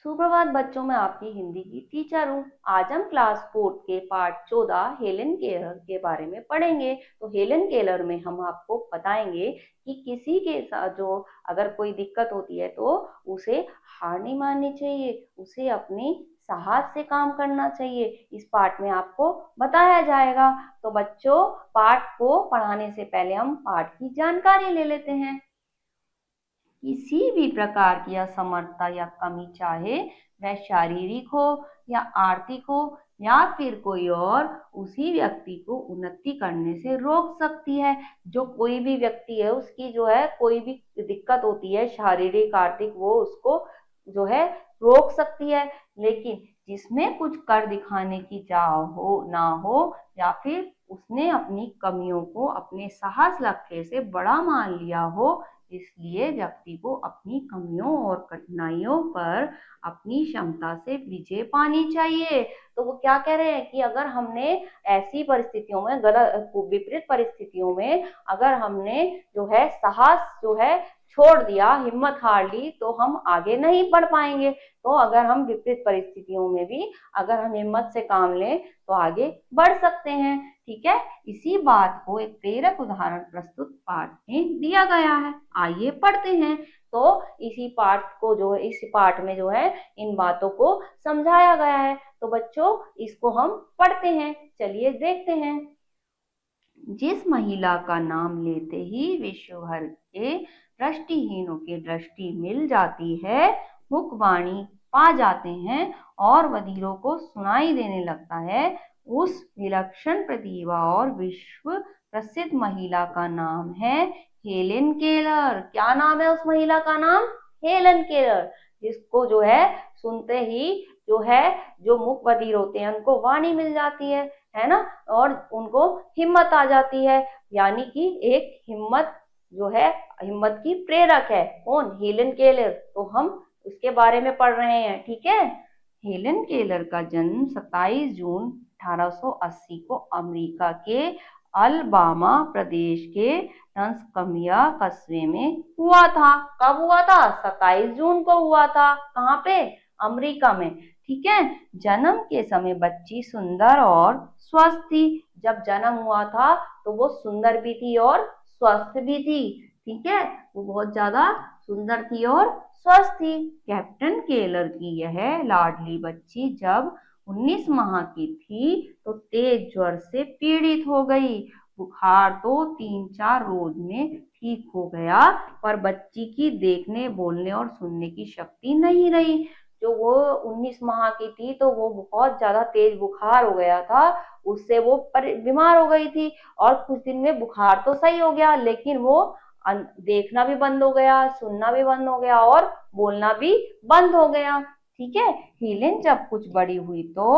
सुप्रभात बच्चों, मैं आपकी हिंदी की टीचर हूँ। आज हम क्लास 4 के पार्ट 14 हेलन केलर के बारे में पढ़ेंगे। तो हेलन केलर में हम आपको बताएंगे कि किसी के साथ जो अगर कोई दिक्कत होती है तो उसे हार नहीं माननी चाहिए, उसे अपनी साहस से काम करना चाहिए। इस पार्ट में आपको बताया जाएगा। तो बच्चों, पार्ट को पढ़ाने से पहले हम पार्ट की जानकारी ले लेते हैं। किसी भी प्रकार की असमर्थता या कमी, चाहे वह शारीरिक हो या आर्थिक हो या फिर कोई और, उसी व्यक्ति को उन्नति करने से रोक सकती है। जो कोई भी व्यक्ति है उसकी जो है कोई भी दिक्कत होती है शारीरिक आर्थिक, वो उसको जो है रोक सकती है। लेकिन जिसमें कुछ कर दिखाने की चाह हो ना हो या फिर उसने अपनी कमियों को अपने साहस लक्ष्य से बड़ा मान लिया हो, इसलिए व्यक्ति को अपनी कमियों और कठिनाइयों पर अपनी क्षमता से विजय पानी चाहिए। तो वो क्या कह रहे हैं कि अगर हमने ऐसी परिस्थितियों में, गलत विपरीत परिस्थितियों में अगर हमने जो है साहस जो है छोड़ दिया, हिम्मत हार ली, तो हम आगे नहीं बढ़ पाएंगे। तो अगर हम विपरीत परिस्थितियों में भी अगर हम हिम्मत से काम लें तो आगे बढ़ सकते हैं। ठीक है, इसी बात को एक प्रेरक उदाहरण प्रस्तुत पाठ में दिया गया है। आइए पढ़ते हैं। तो इसी पाठ को जो है, इस पाठ में जो है इन बातों को समझाया गया है। तो बच्चों, इसको हम पढ़ते हैं, चलिए देखते हैं। जिस महिला का नाम लेते ही विश्व भर के दृष्टिहीनों की दृष्टि मिल जाती है, मुखवाणी पा जाते हैं और बधिरों को सुनाई देने लगता है, उस विलक्षण प्रतिभा और विश्व प्रसिद्ध महिला का नाम है हेलेन केलर। क्या नाम है उस महिला का? नाम हेलेन केलर। जिसको जो है सुनते ही जो है, जो मुख बधिर होते हैं उनको वाणी मिल जाती है ना, और उनको हिम्मत आ जाती है। यानी कि एक हिम्मत जो है, हिम्मत की प्रेरक है कौन? Helen Keller. तो हम उसके बारे में पढ़ रहे हैं। ठीक है, हेलेन केलर का जन्म 27 जून 1880 को अमेरिका के अलबामा प्रदेश के टंसकम्बिया कस्बे में हुआ था। कब हुआ था? 27 जून को हुआ था। कहाँ पे? अमेरिका में। ठीक है, जन्म के समय बच्ची सुंदर और स्वस्थ थी। जब जन्म हुआ था तो वो सुंदर भी थी और स्वस्थ भी थी। ठीक है, वो बहुत ज्यादा सुंदर थी और स्वस्थ थी। कैप्टन केलर की यह लाडली बच्ची जब 19 माह की थी तो तेज ज्वर से पीड़ित हो गई। बुखार तो 3-4 रोज में ठीक हो गया, पर बच्ची की देखने, बोलने और सुनने की शक्ति नहीं रही। जो वो 19 माह की थी तो वो बहुत ज्यादा तेज बुखार हो गया था, उससे वो बीमार हो गई थी। और कुछ दिन में बुखार तो सही हो गया, लेकिन वो देखना भी बंद हो गया, सुनना भी बंद हो गया और बोलना भी बंद हो गया। ठीक है, हेलेन जब कुछ बड़ी हुई तो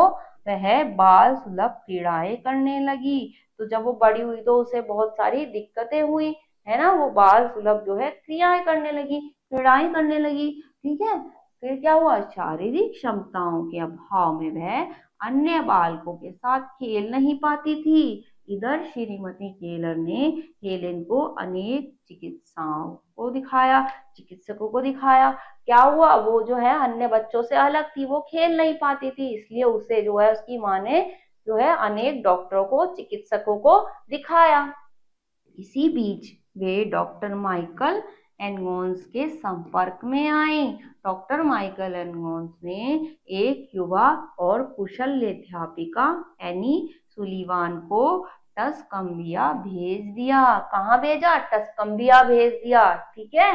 वह बाल सुलभ क्रीड़ाएं करने लगी। तो जब वो बड़ी हुई तो उसे बहुत सारी दिक्कतें हुई, है ना। वो बाल सुलभ जो है क्रियाएं करने लगी, क्रीड़ाएं करने लगी। ठीक है, फिर क्या हुआ? शारीरिक क्षमताओं के अभाव में वह अन्य बालकों के साथ खेल नहीं पाती थी। इधर श्रीमती केलर ने हेलेन को अनेक चिकित्सकों को दिखाया। क्या हुआ? वो जो है अन्य बच्चों से अलग थी, वो खेल नहीं पाती थी, इसलिए उसे जो है उसकी माँ ने जो है अनेक डॉक्टरों को, चिकित्सकों को दिखाया। इसी बीच वे डॉक्टर माइकल एनगोन्स के संपर्क में आए। डॉक्टर माइकल एनगोन्स ने एक युवा और कुशल अध्यापिका एनी सुलीवान को टस्कम्बिया भेज दिया। कहाँ भेजा? टस्कम्बिया भेज दिया। ठीक है,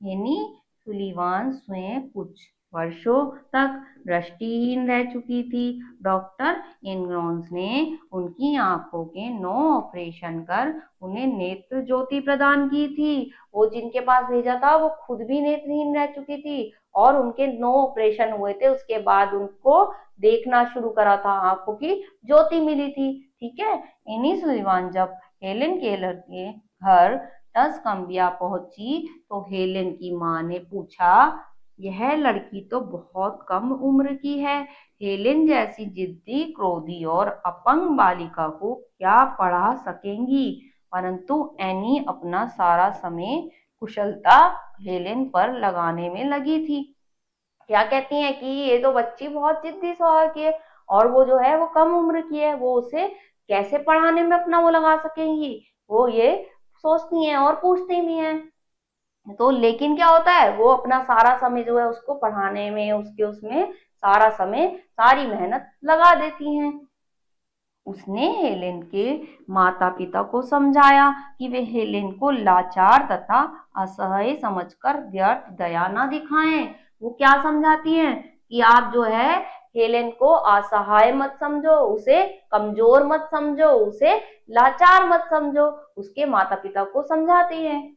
एनी सुलीवान स्वयं कुछ वर्षों तक दृष्टिहीन रह चुकी थी। डॉक्टर एनगोन्स ने उनकी आंखों के 9 ऑपरेशन कर उन्हें नेत्र ज्योति प्रदान की थी। वो जिनके पास भेजा था वो खुद भी नेत्रहीन रह चुकी थी और उनके 9 ऑपरेशन हुए थे, उसके बाद उनको देखना शुरू करा था, आंखों की ज्योति मिली थी। ठीक है, इन्हीं सुलीवान जब हेलेन केलर के घर टस्कम्बिया पहुंची तो हेलेन की माँ ने पूछा, यह लड़की तो बहुत कम उम्र की है, हेलेन जैसी जिद्दी, क्रोधी और अपंग बालिका को क्या पढ़ा सकेंगी। परंतु एनी अपना सारा समय कुशलता हेलेन पर लगाने में लगी थी। क्या कहती हैं कि ये तो बच्ची बहुत जिद्दी स्वभाव की है, और वो जो है वो कम उम्र की है, वो उसे कैसे पढ़ाने में अपना वो लगा सकेंगी, वो ये सोचती हैं और पूछती भी हैं। तो लेकिन क्या होता है, वो अपना सारा समय जो है उसको पढ़ाने में, उसके उसमें सारा समय, सारी मेहनत लगा देती हैं। उसने हेलेन के माता पिता को समझाया कि वे हेलेन को लाचार तथा असहाय समझकर व्यर्थ दया न दिखाएं। वो क्या समझाती हैं कि आप जो है हेलेन को असहाय मत समझो, उसे कमजोर मत समझो, उसे लाचार मत समझो। उसके माता पिता को समझाती हैं।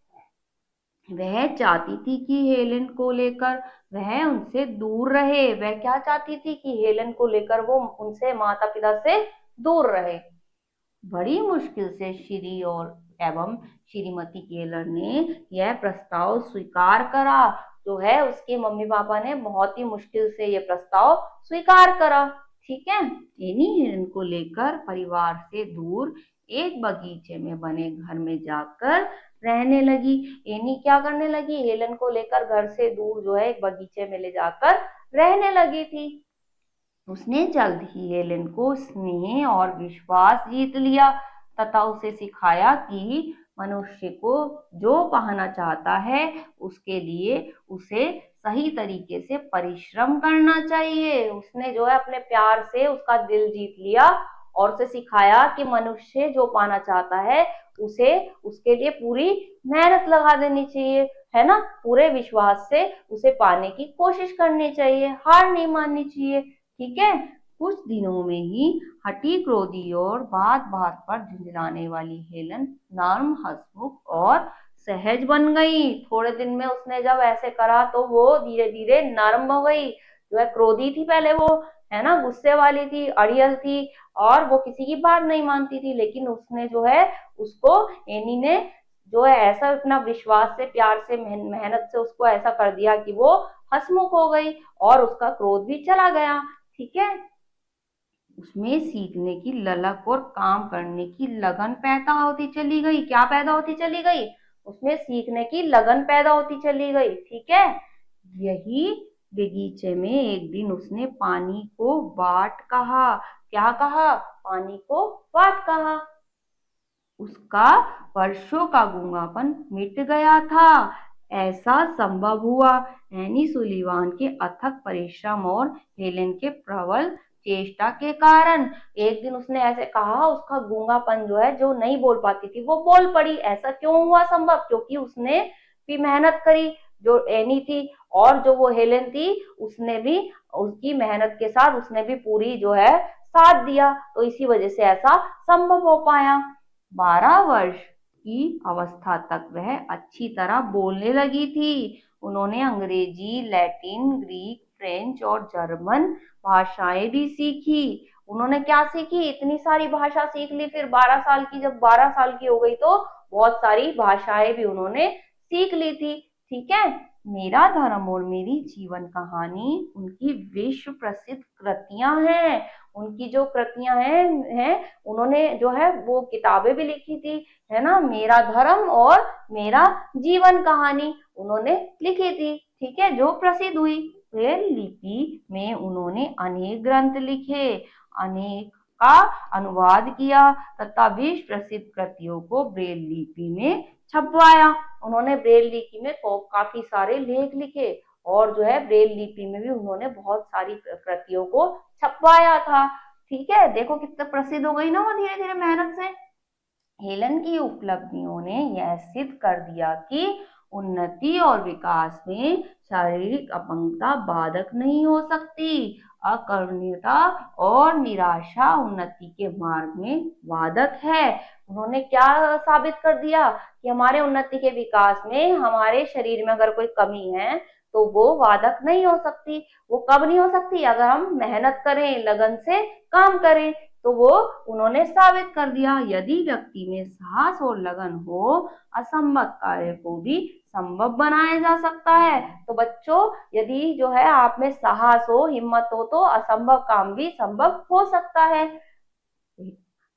वह चाहती थी कि हेलेन को लेकर वह उनसे दूर रहे। वह क्या चाहती थी कि हेलेन को लेकर वो उनसे माता पिता से दूर रहे। बड़ी मुश्किल से श्री और एवं श्रीमती केलर ने यह प्रस्ताव स्वीकार करा। जो है उसके मम्मी पापा ने बहुत ही मुश्किल से यह प्रस्ताव स्वीकार करा। ठीक है। एनी हेलन को लेकर परिवार से दूर एक बगीचे में बने घर में जाकर रहने लगी। एनी क्या करने लगी, हेलन को लेकर घर से दूर जो है एक बगीचे में ले जाकर रहने लगी थी। उसने जल्द ही हेलेन को स्नेह और विश्वास जीत लिया तथा उसे सिखाया कि मनुष्य को जो पाना चाहता है उसके लिए उसे सही तरीके से परिश्रम करना चाहिए। उसने जो है अपने प्यार से उसका दिल जीत लिया और उसे सिखाया कि मनुष्य जो पाना चाहता है उसे उसके लिए पूरी मेहनत लगा देनी चाहिए, है ना, पूरे विश्वास से उसे पाने की कोशिश करनी चाहिए, हार नहीं माननी चाहिए। ठीक है। कुछ दिनों में ही हठी क्रोधी और बात बात पर झुंझलाने वाली हेलन नर्म, हंसमुख और सहज बन गई। थोड़े दिन में उसने जब ऐसे करा तो वो धीरे धीरे नर्म हो गई। जो है क्रोधी थी पहले वो, है ना, गुस्से वाली थी, अड़ियल थी, और वो किसी की बात नहीं मानती थी। लेकिन उसने जो है उसको, एनी ने जो है ऐसा अपना विश्वास से, प्यार से, मेहनत से उसको ऐसा कर दिया कि वो हंसमुख हो गई और उसका क्रोध भी चला गया। ठीक है। उसमें सीखने की ललक और काम करने की लगन पैदा होती चली गई। क्या पैदा होती चली गई, उसमें सीखने की लगन पैदा होती चली गई। ठीक है। यही बगीचे में एक दिन उसने पानी को बाट कहा। क्या कहा, पानी को बाट कहा। उसका वर्षों का गूंगापन मिट गया था। ऐसा संभव हुआ एनी सुलिवान के अथक परिश्रम और हेलेन के प्रबल चेष्टा के कारण। एक दिन उसने ऐसे कहा, उसका गूंगापन जो है, जो नहीं बोल पाती थी वो बोल पड़ी। ऐसा क्यों हुआ संभव, क्योंकि उसने भी मेहनत करी, जो एनी थी, और जो वो हेलेन थी उसने भी उसकी मेहनत के साथ उसने भी पूरी जो है साथ दिया। तो इसी वजह से ऐसा संभव हो पाया। 12 वर्ष की अवस्था तक वह अच्छी तरह बोलने लगी थी। उन्होंने अंग्रेजी, लैटिन, ग्रीक, फ्रेंच और जर्मन भाषाएं भी सीखी। उन्होंने क्या सीखी, इतनी सारी भाषा सीख ली। फिर 12 साल की, जब 12 साल की हो गई तो बहुत सारी भाषाएं भी उन्होंने सीख ली थी। ठीक है। मेरा धर्म और मेरी जीवन कहानी उनकी विश्व प्रसिद्ध कृतियां हैं। उनकी जो कृतियां हैं उन्होंने जो है वो किताबें भी लिखी थी, है ना, मेरा धर्म और मेरा जीवन कहानी उन्होंने लिखी थी। ठीक है, जो प्रसिद्ध हुई। ब्रेल लिपि में उन्होंने अनेक ग्रंथ लिखे, अनेक का अनुवाद किया तथा विश्व प्रसिद्ध कृतियों को ब्रेल लिपि में छपवाया। उन्होंने ब्रेल लिपि में काफी सारे लेख लिखे और जो है ब्रेल लिपि में भी उन्होंने बहुत सारी कृतियों को छपवाया था। ठीक है, देखो कितना प्रसिद्ध हो गई ना वो धीरे धीरे मेहनत से। हेलन की उपलब्धियों ने यह सिद्ध कर दिया कि उन्नति और विकास में शारीरिक अपंगता बाधक नहीं हो सकती। अकर्मण्यता और निराशा उन्नति के मार्ग में बाधक है। उन्होंने क्या साबित कर दिया कि हमारे उन्नति के विकास में हमारे शरीर में अगर कोई कमी है तो वो बाधक नहीं हो सकती। वो कब नहीं हो सकती, अगर हम मेहनत करें, लगन से काम करें, तो वो उन्होंने साबित कर दिया। यदि व्यक्ति में साहस और लगन हो, असंभव कार्य को भी संभव बनाया जा सकता है। तो बच्चों, यदि जो है आप में साहस हो, हिम्मत हो, तो असंभव काम भी संभव हो सकता है।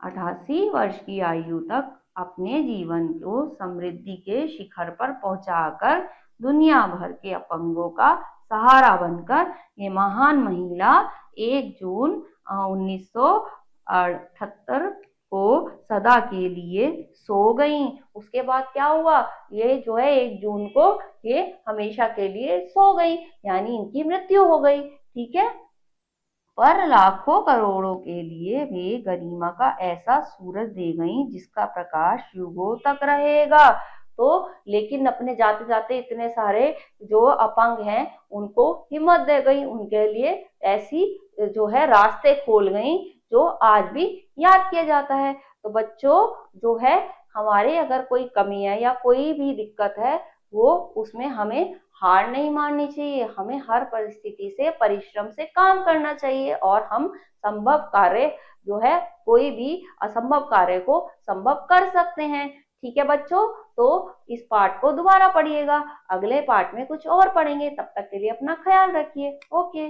88 वर्ष की आयु तक अपने जीवन को समृद्धि के शिखर पर पहुंचाकर दुनिया भर के अपंगों का सहारा बनकर ये महान महिला 1 जून 1978 को सदा के लिए सो गई। उसके बाद क्या हुआ, ये जो है 1 जून को ये हमेशा के लिए सो गई, यानी इनकी मृत्यु हो गई। ठीक है, पर लाखों करोड़ों के लिए वे गरिमा का ऐसा सूरज दे गई जिसका प्रकाश युगों तक रहेगा। तो लेकिन अपने जाते जाते इतने सारे जो अपंग हैं उनको हिम्मत दे गई, उनके लिए ऐसी जो है रास्ते खोल गई जो आज भी याद किया जाता है। तो बच्चों जो है, हमारे अगर कोई कमी है या कोई भी दिक्कत है, वो उसमें हमें हार नहीं माननी चाहिए, हमें हर परिस्थिति से परिश्रम से काम करना चाहिए और हम संभव कार्य जो है, कोई भी असंभव कार्य को संभव कर सकते हैं। ठीक है बच्चों, तो इस पाठ को दोबारा पढ़िएगा, अगले पाठ में कुछ और पढ़ेंगे। तब तक के लिए अपना ख्याल रखिए। ओके।